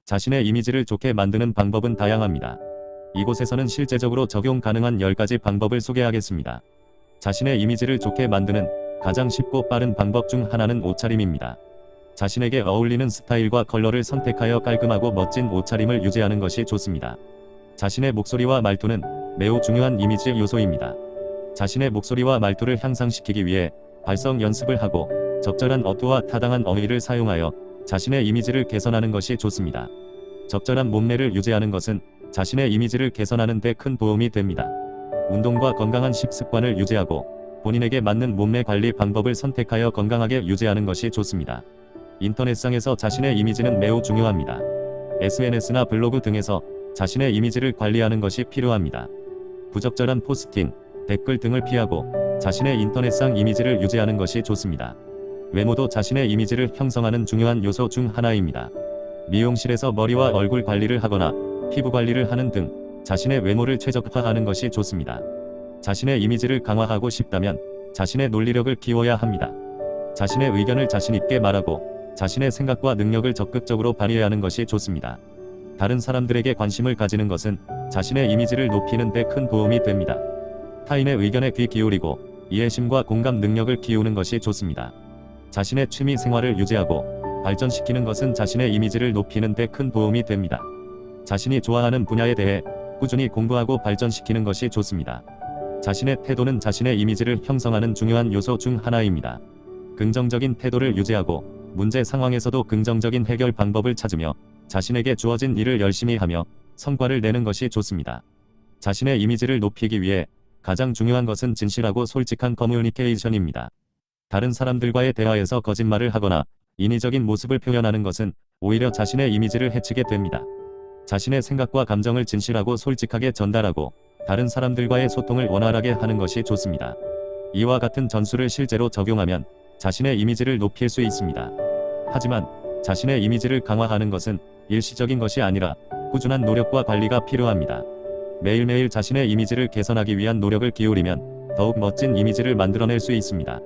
자신의 이미지를 좋게 만드는 방법은 다양합니다. 이곳에서는 실제적으로 적용 가능한 10가지 방법을 소개하겠습니다. 자신의 이미지를 좋게 만드는 가장 쉽고 빠른 방법 중 하나는 옷차림입니다. 자신에게 어울리는 스타일과 컬러를 선택하여 깔끔하고 멋진 옷차림을 유지하는 것이 좋습니다. 자신의 목소리와 말투는 매우 중요한 이미지 요소입니다. 자신의 목소리와 말투를 향상시키기 위해 발성 연습을 하고 적절한 어투와 타당한 어휘를 사용하여 자신의 이미지를 개선하는 것이 좋습니다. 적절한 몸매를 유지하는 것은 자신의 이미지를 개선하는 데 큰 도움이 됩니다. 운동과 건강한 식습관을 유지하고 본인에게 맞는 몸매 관리 방법을 선택하여 건강하게 유지하는 것이 좋습니다. 인터넷상에서 자신의 이미지는 매우 중요합니다. SNS나 블로그 등에서 자신의 이미지를 관리하는 것이 필요합니다. 부적절한 포스팅, 댓글 등을 피하고 자신의 인터넷상 이미지를 유지하는 것이 좋습니다. 외모도 자신의 이미지를 형성하는 중요한 요소 중 하나입니다. 미용실에서 머리와 얼굴 관리를 하거나 피부 관리를 하는 등 자신의 외모를 최적화하는 것이 좋습니다. 자신의 이미지를 강화하고 싶다면 자신의 논리력을 키워야 합니다. 자신의 의견을 자신 있게 말하고 자신의 생각과 능력을 적극적으로 발휘해야 하는 것이 좋습니다. 다른 사람들에게 관심을 가지는 것은 자신의 이미지를 높이는 데 큰 도움이 됩니다. 타인의 의견에 귀 기울이고 이해심과 공감 능력을 키우는 것이 좋습니다. 자신의 취미 생활을 유지하고 발전시키는 것은 자신의 이미지를 높이는 데 큰 도움이 됩니다. 자신이 좋아하는 분야에 대해 꾸준히 공부하고 발전시키는 것이 좋습니다. 자신의 태도는 자신의 이미지를 형성하는 중요한 요소 중 하나입니다. 긍정적인 태도를 유지하고 문제 상황에서도 긍정적인 해결 방법을 찾으며 자신에게 주어진 일을 열심히 하며 성과를 내는 것이 좋습니다. 자신의 이미지를 높이기 위해 가장 중요한 것은 진실하고 솔직한 커뮤니케이션입니다. 다른 사람들과의 대화에서 거짓말을 하거나 인위적인 모습을 표현하는 것은 오히려 자신의 이미지를 해치게 됩니다. 자신의 생각과 감정을 진실하고 솔직하게 전달하고 다른 사람들과의 소통을 원활하게 하는 것이 좋습니다. 이와 같은 전술을 실제로 적용하면 자신의 이미지를 높일 수 있습니다. 하지만 자신의 이미지를 강화하는 것은 일시적인 것이 아니라 꾸준한 노력과 관리가 필요합니다. 매일매일 자신의 이미지를 개선하기 위한 노력을 기울이면 더욱 멋진 이미지를 만들어낼 수 있습니다.